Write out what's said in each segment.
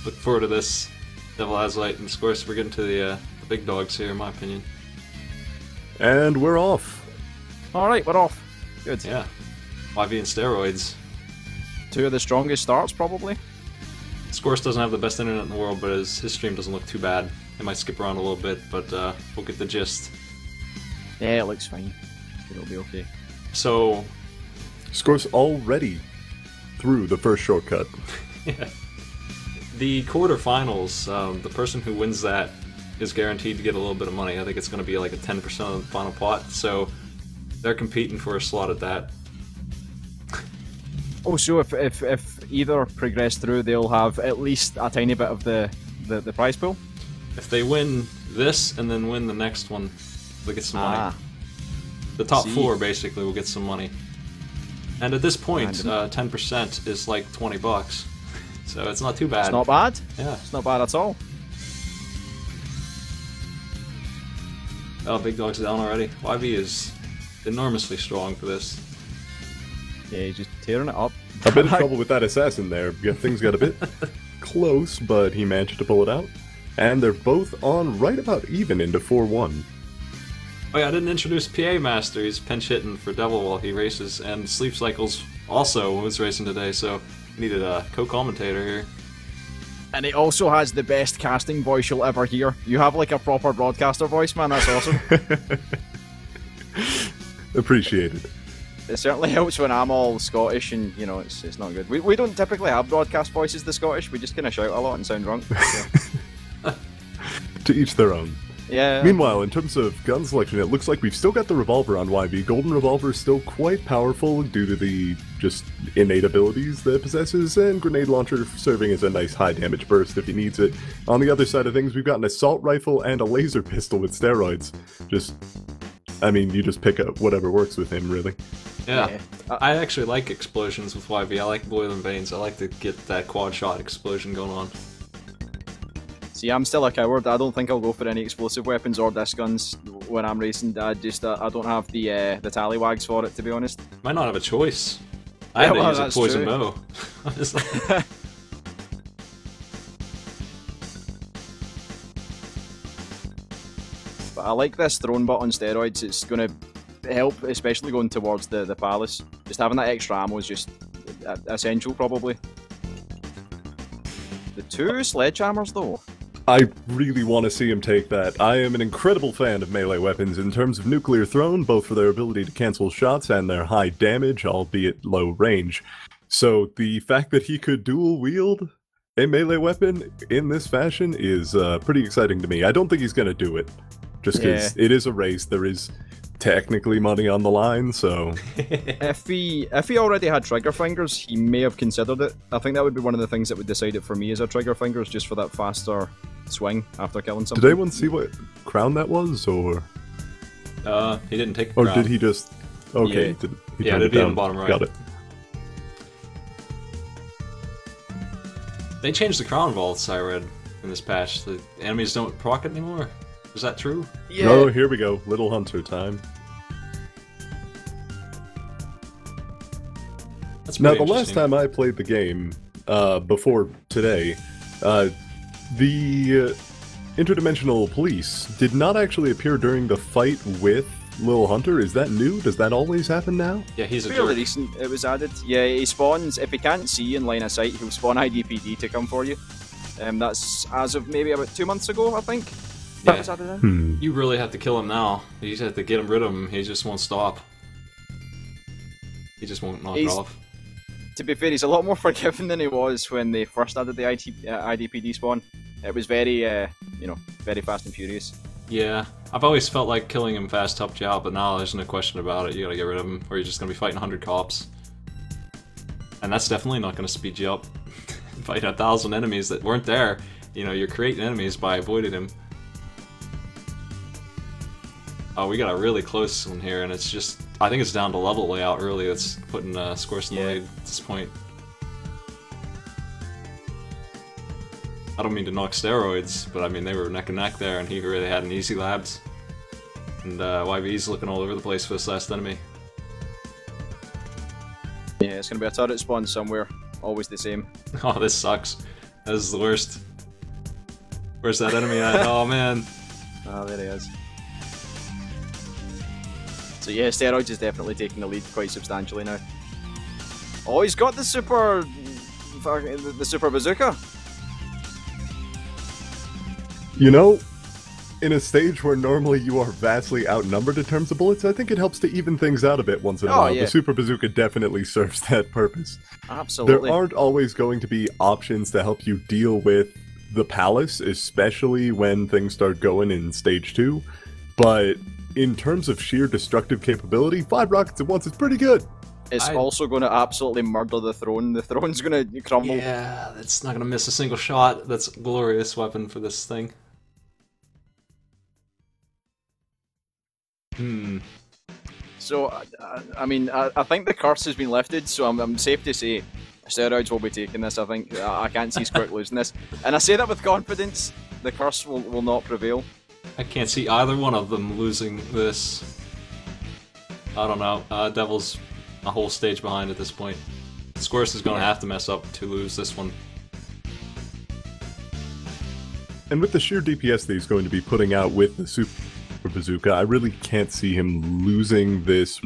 look forward to this. DevilAzite and Squerc, we're getting to the big dogs here, in my opinion. And we're off. Alright, we're off. Good. Yeah. YV and steroids. Two of the strongest starts, probably. Squerc doesn't have the best internet in the world, but his stream doesn't look too bad. It might skip around a little bit, but we'll get the gist. Yeah, it looks fine. It'll be okay. So... Squerc's already through the first shortcut. Yeah. The quarterfinals, the person who wins that is guaranteed to get a little bit of money. I think it's going to be like a 10% of the final pot, so they're competing for a slot at that. Oh, so if either progress through, they'll have at least a tiny bit of the prize pool? If they win this and then win the next one, they'll get some money. The top four basically will get some money. And at this point, 10% is like 20 bucks. So it's not too bad. It's not bad. Yeah. It's not bad at all. Oh, big dog's down already. YV is enormously strong for this. Yeah, he's just tearing it up. A bit of trouble with that assassin there. Yeah, things got a bit close, but he managed to pull it out. And they're both on right about even into 4-1. Oh yeah, I didn't introduce PA Master. He's pinch hitting for Devil while he races, and SleepCycles also was racing today, so needed a co-commentator here. And he also has the best casting voice you'll ever hear. You have like a proper broadcaster voice, man. That's awesome. Appreciated. It certainly helps when I'm all Scottish and, you know, it's not good. We don't typically have broadcast voices, the Scottish. We just kind of shout a lot and sound drunk. So. To each their own. Yeah. Meanwhile, in terms of gun selection, it looks like we've still got the revolver on YV. Golden Revolver is still quite powerful due to the just innate abilities that it possesses, and Grenade Launcher serving as a nice high damage burst if he needs it. On the other side of things, we've got an Assault Rifle and a Laser Pistol with steroids. Just, I mean, you just pick up whatever works with him, really. Yeah. I actually like explosions with YV. I like boiling veins. I like to get that quad shot explosion going on. See, I'm still a coward. I don't think I'll go for any explosive weapons or disc guns when I'm racing. I don't have the tallywags for it, to be honest. Might not have a choice. I had to use a poison bow. But I like this throne butt on steroids. It's going to help, especially going towards the palace. Just having that extra ammo is just essential, probably. The two sledgehammers, though. I really want to see him take that. I am an incredible fan of melee weapons in terms of Nuclear Throne, both for their ability to cancel shots and their high damage, albeit low range. So the fact that he could dual wield a melee weapon in this fashion is pretty exciting to me. I don't think he's going to do it, just because it is a race. There is technically money on the line, so... If he already had trigger fingers, he may have considered it. I think that would be one of the things that would decide it for me as a trigger fingers, just for that faster swing after killing something. Did anyone see what crown that was, or...? He didn't take the crown. Or did he just... Okay, yeah. he Yeah, it'd be in the bottom right. Got it. They changed the crown vaults, I read, in this patch. The enemies don't proc it anymore. Is that true? Yeah. Oh, here we go. Lil Hunter time. That's now, the last time I played the game, before today, the interdimensional police did not actually appear during the fight with Lil Hunter. Is that new? Does that always happen now? Yeah, he's a fairly jerk. recent. It was added. Yeah, he spawns, if he can't see in line of sight, he'll spawn IDPD to come for you. That's as of maybe about 2 months ago, I think. Yeah. Was added in. You really have to kill him now. You just have to get him rid of him. He just won't stop. He just won't knock it off. To be fair, he's a lot more forgiving than he was when they first added the IDPD spawn. It was very, you know, very fast and furious. Yeah, I've always felt like killing him fast helped you out, but now there's no question about it. You gotta get rid of him, or you're just gonna be fighting 100 cops. And that's definitely not gonna speed you up. Fighting 1,000 enemies that weren't there. You know, you're creating enemies by avoiding him. Oh, we got a really close one here, and it's just... I think it's down to level layout, really, that's putting Squerc in the lead at this point. I don't mean to knock steroids, but I mean, they were neck and neck there, and he really had an easy labs. And YV's looking all over the place for this last enemy. Yeah, it's going to be a turret spawn somewhere. Always the same. Oh, this sucks. That is the worst. Where's that enemy at? Oh man. Ah, there he is. So yeah, Steroids is definitely taking the lead quite substantially now. Oh, he's got the super bazooka. You know, in a stage where normally you are vastly outnumbered in terms of bullets, I think it helps to even things out a bit once in a while. Yeah. The super bazooka definitely serves that purpose. Absolutely. There aren't always going to be options to help you deal with the palace, especially when things start going in stage 2, but in terms of sheer destructive capability, 5 rockets at once is pretty good. It's also going to absolutely murder the throne. The throne's going to crumble. Yeah, that's not going to miss a single shot. That's a glorious weapon for this thing. So, I mean, I think the curse has been lifted, so I'm safe to say Steroids will be taking this, I think. I can't see Squerc losing this. And I say that with confidence, the curse will not prevail. I can't see either one of them losing this. I don't know. Devil's a whole stage behind at this point. Squerc is going to have to mess up to lose this one. And with the sheer DPS that he's going to be putting out with the super bazooka, I really can't see him losing this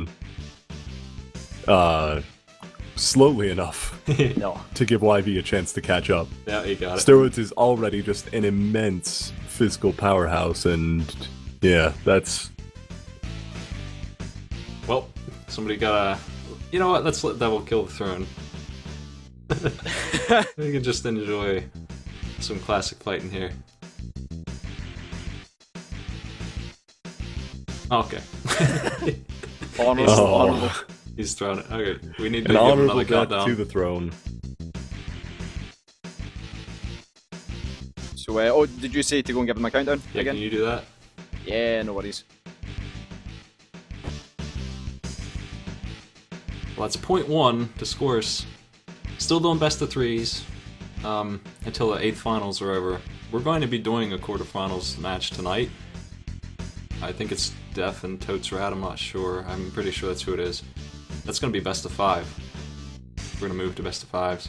slowly enough No. to give YV a chance to catch up. Yeah, he got it. Steroids is already just an immense physical powerhouse, and yeah, that's... Well, somebody gotta... You know what, let's let Devil kill the throne. We can just enjoy some classic fighting here. Okay. Honorable. He's thrown it. Okay, we need to An give honorable another death countdown. to the throne. So, oh, did you say to go and give him a countdown Yeah, again? can you do that? Yeah, no worries. Well, that's 0.1 to Squerc. Still doing best of 3s until the 8th finals are over. We're going to be doing a quarterfinals match tonight. I think it's Def and Totes Rat, I'm not sure. I'm pretty sure that's who it is. That's going to be best of 5. We're going to move to best of 5s.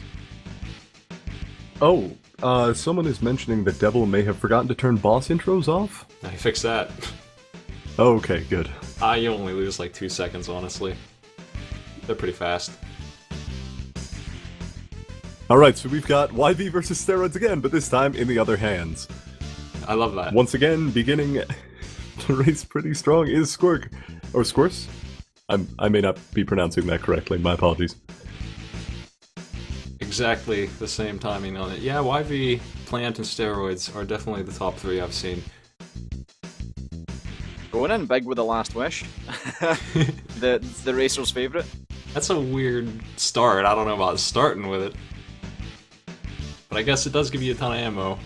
Oh, someone is mentioning that Devil may have forgotten to turn boss intros off? I fixed that. Oh, okay, good. You only lose like 2 seconds, honestly. They're pretty fast. Alright, so we've got YV versus Steroids again, but this time in the other hands. I love that. Once again, beginning the race pretty strong is Squerc. Or Squerc? I may not be pronouncing that correctly, my apologies. Exactly the same timing on it. Yeah, YV, Plant, and Steroids are definitely the top 3 I've seen. Going in big with the last wish. the racer's favourite. That's a weird start. I don't know about starting with it. But I guess it does give you a ton of ammo.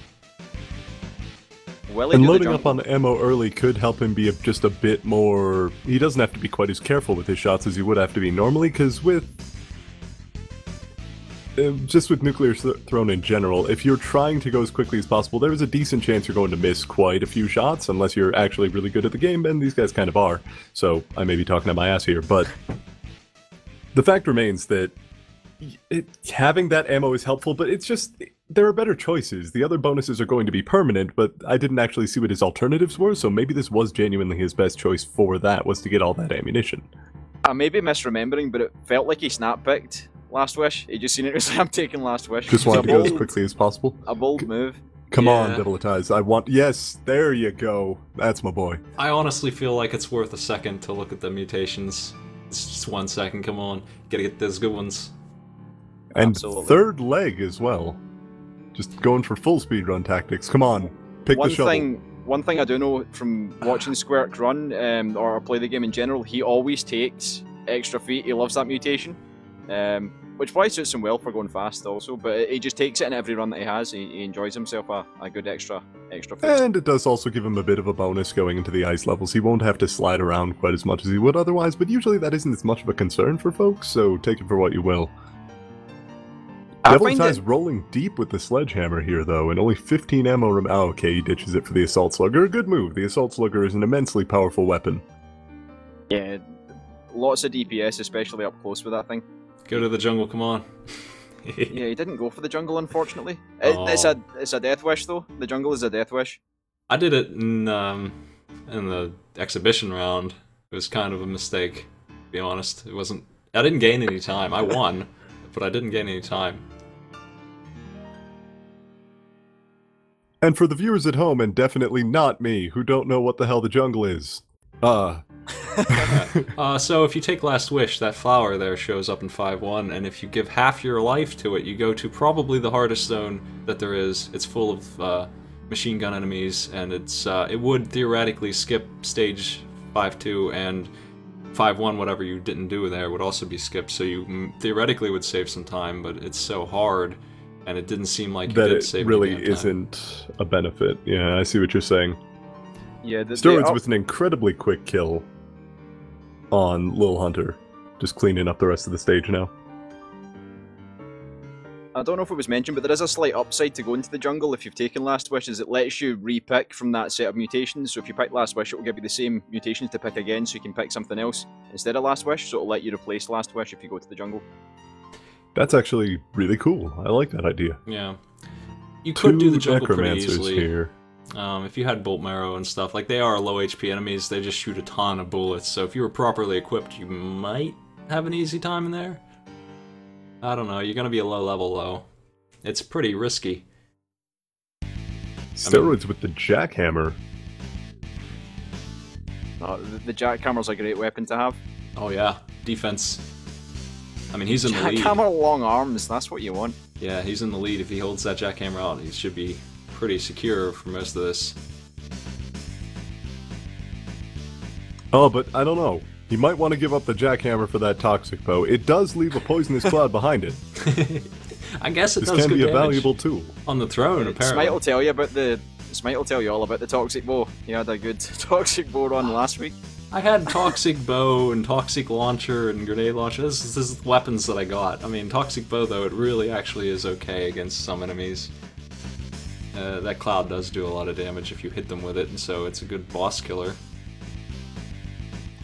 Willie And do the loading jump. up on ammo early could help him be just a bit more... He doesn't have to be quite as careful with his shots as he would have to be normally, because with... just with Nuclear Throne in general, if you're trying to go as quickly as possible, there's a decent chance you're going to miss quite a few shots, unless you're actually really good at the game, and these guys kind of are. So, I may be talking out my ass here, but... The fact remains that having that ammo is helpful, but it's just... There are better choices. The other bonuses are going to be permanent, but I didn't actually see what his alternatives were, so maybe this was genuinely his best choice for that, was to get all that ammunition. I may be misremembering, but it felt like he snap-picked Last Wish. He just seen it and was like, I'm taking Last Wish. Just wanted to go as quickly as possible. A bold move. Come on, Yeah. DevilAzite. I want... Yes, there you go. That's my boy. I honestly feel like it's worth a second to look at the mutations. It's just 1 second, come on. Gotta get those good ones. And Absolutely. third leg as well. Just going for full speedrun tactics. Come on, pick the shovel. One thing I do know from watching Squerc run, or play the game in general, he always takes extra feet. He loves that mutation, which probably suits him well for going fast also, but he just takes it in every run that he has. He enjoys himself a good extra feet. And it does also give him a bit of a bonus going into the ice levels. He won't have to slide around quite as much as he would otherwise, but usually that isn't as much of a concern for folks, so take it for what you will. DevilAzite's rolling deep with the sledgehammer here, though, and only 15 ammo oh, okay, he ditches it for the Assault Slugger. A good move. The Assault Slugger is an immensely powerful weapon. Yeah, lots of DPS, especially up close with that thing. Go to the jungle, come on. Yeah, he didn't go for the jungle, unfortunately. Oh. It's a death wish, though. The jungle is a death wish. I did it in the exhibition round. It was kind of a mistake, to be honest. It wasn't. I didn't gain any time. I won, but I didn't gain any time. And for the viewers at home, and definitely not me, who don't know what the hell the jungle is, So if you take Last Wish, that flower there shows up in 5-1, and if you give half your life to it, you go to probably the hardest zone that there is. It's full of machine gun enemies, and it would theoretically skip stage 5-2, and 5-1, whatever you didn't do there, would also be skipped, so you theoretically would save some time, but it's so hard, and it didn't seem like you did save really any damn time. isn't a benefit. Yeah, I see what you're saying. Yeah, Steroids with an incredibly quick kill on Lil Hunter. Just cleaning up the rest of the stage now. I don't know if it was mentioned, but there is a slight upside to going to the jungle if you've taken Last Wish, is it lets you re-pick from that set of mutations. So if you pick Last Wish, it will give you the same mutations to pick again, so you can pick something else instead of Last Wish, so it'll let you replace Last Wish if you go to the jungle. That's actually really cool. I like that idea. Yeah. You could do the jungle pretty necromancers easily. Here. If you had Bolt Marrow and stuff, like they are low HP enemies, they just shoot a ton of bullets, so if you were properly equipped, you might have an easy time in there. I don't know, you're gonna be a low level though. It's pretty risky. Steroids with the jackhammer. The jackhammer's a great weapon to have. Oh yeah, defense. I mean, he's in the lead. Jackhammer long arms, that's what you want. Yeah, he's in the lead. If he holds that jackhammer out, he should be pretty secure for most of this. Oh, but I don't know. He might want to give up the jackhammer for that toxic bow. It does leave a poisonous cloud behind it. I guess it this does can good be a damage valuable tool. on the throne, apparently. Smite will tell you about Smite will tell you all about the toxic bow. He had a good toxic bow run last week. I had toxic bow and toxic launcher and grenade launcher. This is weapons that I got. I mean, toxic bow though, it really actually is okay against some enemies. That cloud does do a lot of damage if you hit them with it, and so it's a good boss killer.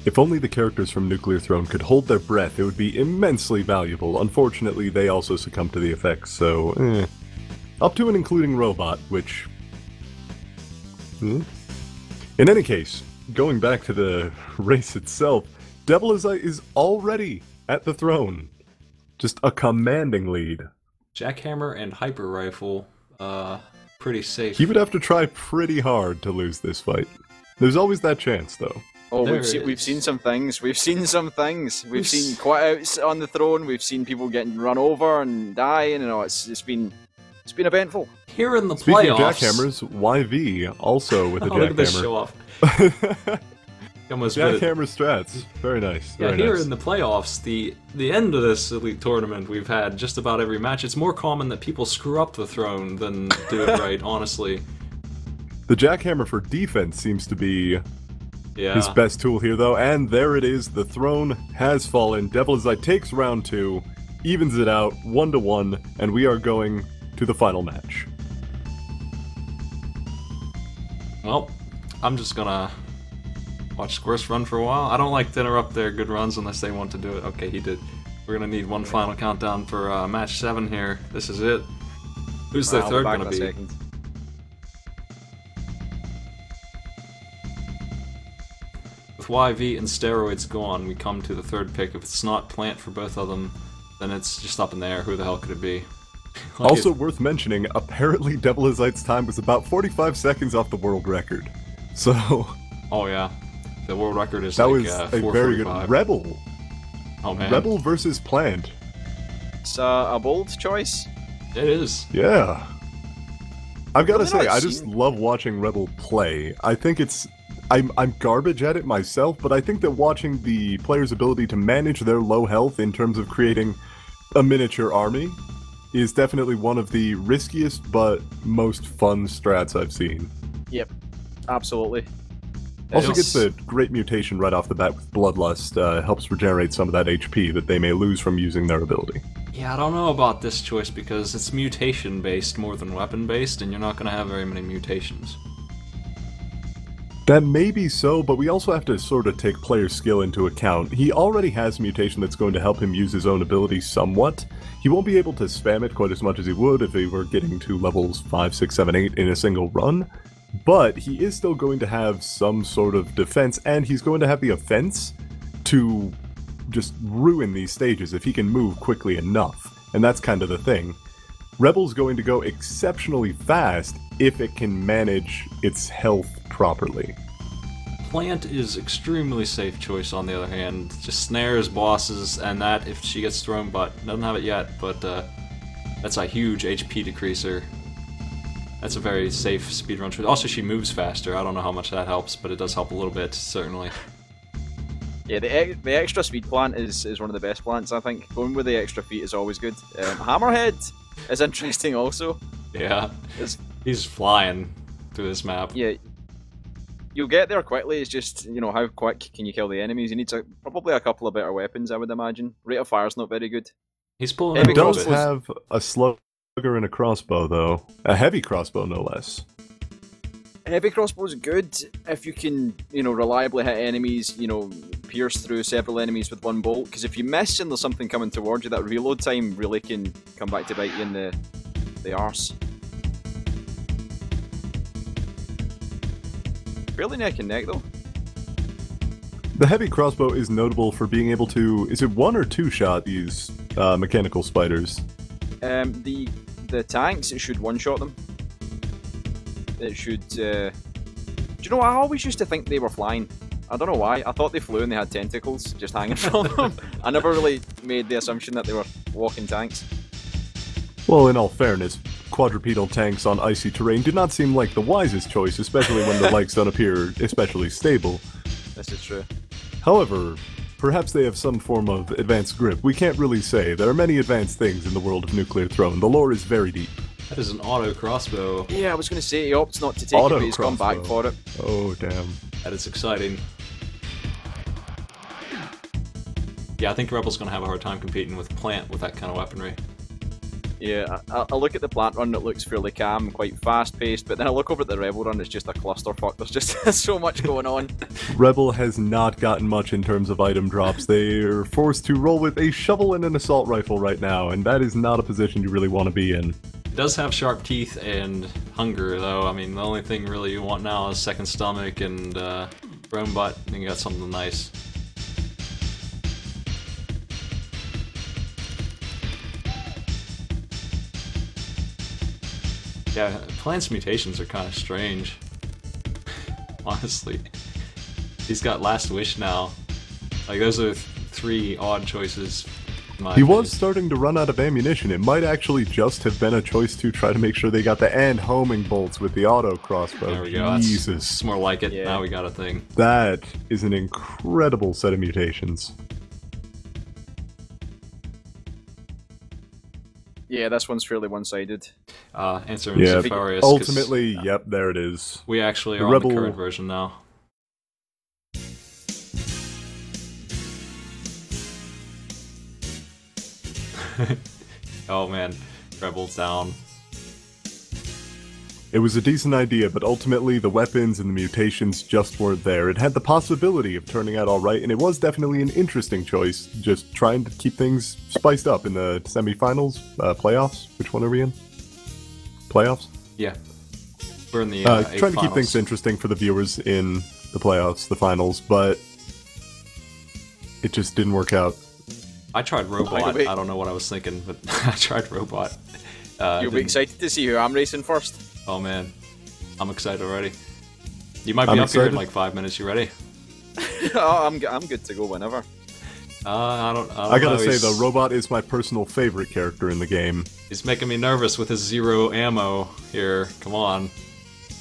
If only the characters from Nuclear Throne could hold their breath, it would be immensely valuable. Unfortunately, they also succumb to the effects, so up to and including Robot, which... In any case, going back to the race itself, DevilAzite is already at the throne. Just a commanding lead. Jackhammer and Hyper Rifle, pretty safe. He would have to try pretty hard to lose this fight. There's always that chance, though. Oh, we've seen some things. We've seen some things. We've seen quit-outs on the throne. We've seen people getting run over and dying. You know, it's been eventful. Here in the Speaking playoffs. Speaking of jackhammers, YV also with a jackhammer. Look at this show off. Jackhammer strats. Very nice. Yeah, very here nice. in the playoffs, the end of this elite tournament, we've had just about every match. It's more common that people screw up the throne than do it right, honestly. The jackhammer for defense seems to be his Yeah. best tool here, though, and there it is. The throne has fallen. DevilAzite takes round 2, evens it out 1-1, and we are going to the final match. Well, I'm just gonna watch Squerc run for a while. I don't like to interrupt their good runs unless they want to do it. Okay, he did. We're gonna need one final countdown for match 7 here. This is it. Who's their third gonna be? Second. With YV and steroids gone, we come to the third pick. If it's not plant for both of them, then it's just up in the air. Who the hell could it be? Also worth mentioning, apparently DevilAzite's time was about 45 seconds off the world record. So... Oh yeah. The world record is that like was a very good 4:45. Rebel. Oh man. Rebel versus Plant. It's a bold choice. It is. Yeah. I've got to Really say, not I just seen- love watching Rebel play. I think it's... I'm garbage at it myself, but I think that watching the player's ability to manage their low health in terms of creating a miniature army is definitely one of the riskiest but most fun strats I've seen. Yep, absolutely. Also It's- gets a great mutation right off the bat with Bloodlust, helps regenerate some of that HP that they may lose from using their ability. Yeah, I don't know about this choice because it's mutation based more than weapon based, and you're not gonna have very many mutations. That may be so, but we also have to sort of take player skill into account. He already has a mutation that's going to help him use his own ability somewhat. He won't be able to spam it quite as much as he would if he were getting to levels 5, 6, 7, 8 in a single run, but he is still going to have some sort of defense, and he's going to have the offense to just ruin these stages if he can move quickly enough, and that's kind of the thing. Rebel's going to go exceptionally fast if it can manage its health properly. Plant is extremely safe choice on the other hand. Just snares bosses, and that if she gets thrown, but doesn't have it yet, but that's a huge HP decreaser. That's a very safe speedrun choice. Also, she moves faster. I don't know how much that helps, but it does help a little bit, certainly. Yeah, the extra speed plant is one of the best plants, I think. Going with the extra feet is always good. Hammerhead is interesting also. Yeah, he's flying through this map. Yeah, you'll get there quickly. It's just, you know, how quick can you kill the enemies? You need probably a couple of better weapons, I would imagine. Rate of fire's not very good. He's pulling. He does have a slugger and a crossbow, though. A heavy crossbow, no less. Heavy crossbow's good if you can, you know, reliably hit enemies, you know, pierce through several enemies with one bolt, because if you miss and there's something coming towards you, that reload time really can come back to bite you in the arse. Fairly neck and neck, though. The heavy crossbow is notable for being able to, is it one or two shot these mechanical spiders? The tanks, it should one-shot them. It should, do you know, I always used to think they were flying. I don't know why. I thought they flew and they had tentacles just hanging from them. I never really made the assumption that they were walking tanks. Well, in all fairness, quadrupedal tanks on icy terrain do not seem like the wisest choice, especially when the likes don't appear especially stable. This is true. However, perhaps they have some form of advanced grip. We can't really say. There are many advanced things in the world of Nuclear Throne. The lore is very deep. That is an auto crossbow. Yeah, I was going to say he opts not to take it, but he's come back for it. Oh, damn. That is exciting. Yeah, I think Rebel's going to have a hard time competing with Plant with that kind of weaponry. Yeah, I look at the Plant run, it looks fairly calm, quite fast-paced, but then I look over at the Rebel run, it's just a clusterfuck. There's just so much going on. Rebel has not gotten much in terms of item drops. They are forced to roll with a shovel and an assault rifle right now, and that is not a position you really want to be in. It does have sharp teeth and hunger, though. I mean, the only thing really you want now is second stomach and bone butt, and you got something nice. Yeah, Plant's mutations are kind of strange. Honestly. He's got Last Wish now. Like, those are three odd choices. He was starting to run out of ammunition. It might actually just have been a choice to try to make sure they got the end homing bolts with the auto crossbow. There we go. Jesus. That's more like it. Yeah. Now we got a thing. That is an incredible set of mutations. Yeah, this one's fairly one-sided. Answer Yeah, Nefarious, ultimately, yep, there it is. We actually are Rebel... on the current version now. Oh man, Rebel's down. It was a decent idea, but ultimately the weapons and the mutations just weren't there. It had the possibility of turning out alright, and it was definitely an interesting choice, just trying to keep things spiced up in the semi-finals, playoffs. Which one are we in? Playoffs? Yeah. We're in the trying to keep things interesting for the viewers in the playoffs, the finals, but it just didn't work out. I tried Robot. I don't know what I was thinking, but I tried Robot. You'll be excited to see who I'm racing first. Oh man, I'm excited already. You might be up here in like 5 minutes. You ready? Oh, I'm good to go whenever. I gotta say though, Robot is my personal favorite character in the game. He's making me nervous with his 0 ammo here. Come on,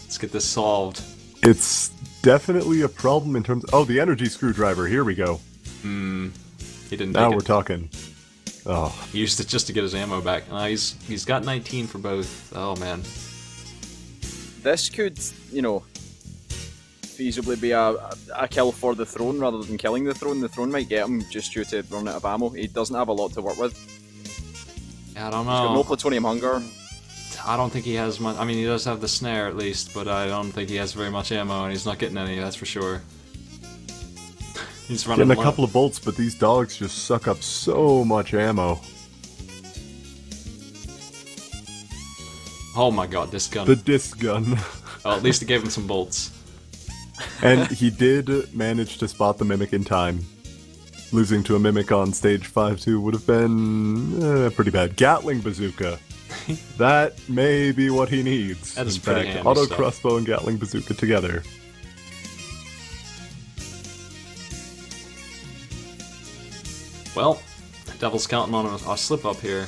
let's get this solved. It's definitely a problem in terms. Oh, the energy screwdriver. Here we go. He didn't. Now we're talking. Oh. He used it just to get his ammo back. He's got 19 for both. Oh man. This could, you know, feasibly be a kill for the throne rather than killing the throne. The throne might get him just due to running out of ammo. He doesn't have a lot to work with. Yeah, I don't know. He's got no plutonium hunger. I don't think he has much. I mean, he does have the snare at least, but I don't think he has very much ammo, and he's not getting any. That's for sure. He's running Getting a low. couple of bolts, but these dogs just suck up so much ammo. Oh my god, this gun. The disc gun. Oh, at least it gave him some bolts. And he did manage to spot the Mimic in time. Losing to a Mimic on stage 5-2 would have been pretty bad. Gatling Bazooka. That may be what he needs. That is in pretty fact, handy Auto stuff. Crossbow and Gatling Bazooka together. Well, Devil's counting on a slip up here.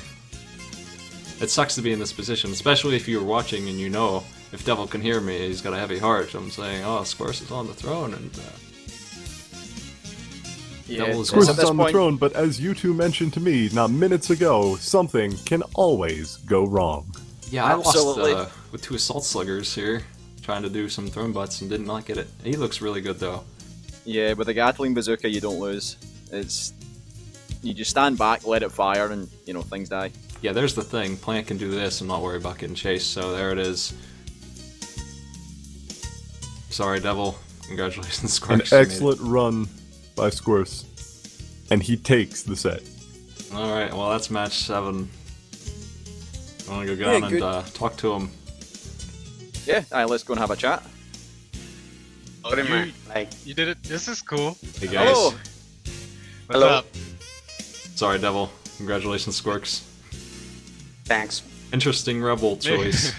It sucks to be in this position, especially if you're watching and you know if Devil can hear me, he's got a heavy heart. I'm saying, oh, Squerc is on the throne, and Devil is Squerc at is this on the point- throne, but as you two mentioned to me not minutes ago, something can always go wrong. yeah, I Absolutely. lost with 2 assault sluggers here, trying to do some throne butts and did not get it. He looks really good though. Yeah, with a Gatling bazooka, you don't lose. It's you just stand back, let it fire, and you know things die. Yeah, there's the thing. Plant can do this and not worry about getting chased. So there it is. Sorry, Devil. Congratulations, Squerc. An You made it. excellent run by Squerc. And he takes the set. Alright, well that's match 7. I want to go down good. and talk to him. Yeah, alright, let's go and have a chat. What am I? Like, You did it. This is cool. Hey guys. Hello. What's Hello. up? Sorry, Devil. Congratulations, Squerc. thanks. Interesting rebel choice.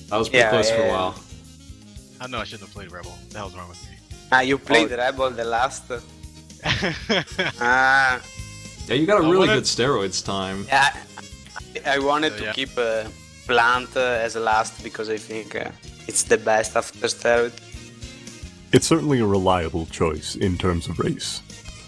That was pretty Yeah, close for a yeah. while. I know I shouldn't have played Rebel. What the hell's wrong with me? You played Rebel the last. Ah, Yeah, you got a I really wanna- good steroids time. yeah. I wanted to Yeah. keep Plant as last because I think it's the best after Steroid. It's certainly a reliable choice in terms of race.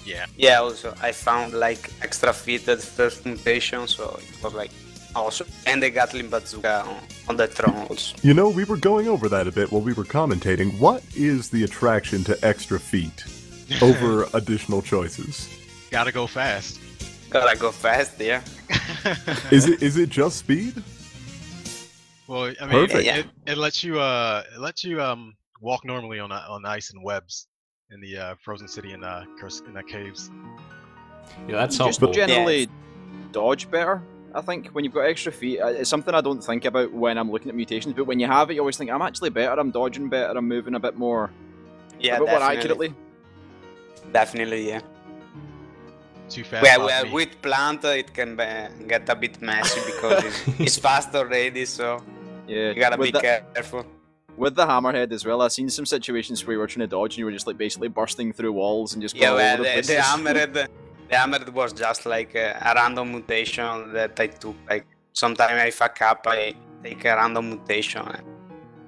Yeah. Yeah, also I found like extra fitted first mutation, so it was like awesome. And the Gatling Bazooka on the throne also. You know, we were going over that a bit while we were commentating. What is the attraction to extra feet over additional choices? Gotta go fast. Gotta go fast, yeah. Is it just speed? Well, I mean, Perfect. it lets you walk normally on ice and webs in the frozen city in the caves. Yeah, that's Just helpful. generally dodge better. I think when you've got extra feet, it's something I don't think about when I'm looking at mutations. But when you have it, you always think I'm actually better. I'm dodging better. I'm moving a bit more, Yeah, a bit more definitely. accurately. Definitely, yeah. Too fast. Well, off well, me. with Plant it can get a bit messy because it's fast already, so Yeah, you gotta with be the, careful. with the hammerhead as well. I've seen some situations where you were trying to dodge and you were just like basically bursting through walls and just going Yeah, all well, over the place. the hammered was just like a random mutation that I took. Like sometimes I fuck up, I take a random mutation.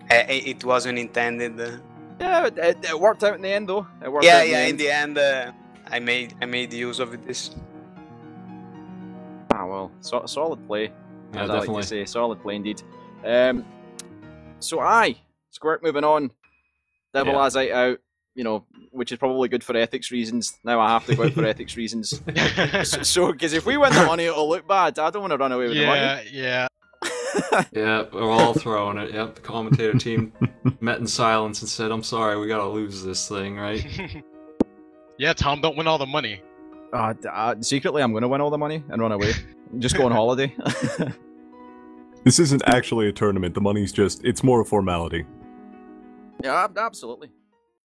It wasn't intended. Yeah, it worked out in the end though. It worked Yeah, out yeah. In end. the end, I made use of this. Ah well, solid play. Yeah, as I like definitely. to say, solid play indeed. So Squerc moving on. DevilAzite out. You know, which is probably good for ethics reasons. Now I have to go out for ethics reasons. So, because if we win the money, it'll look bad. I don't want to run away with the money. yeah. Yeah, we're all throwing it. Yep, the commentator team met in silence and said, "I'm sorry, we gotta lose this thing, right?" Yeah, Tom, don't win all the money. Secretly, I'm going to win all the money and run away. Just go on holiday. This isn't actually a tournament. The money's just, it's more a formality. Yeah, absolutely.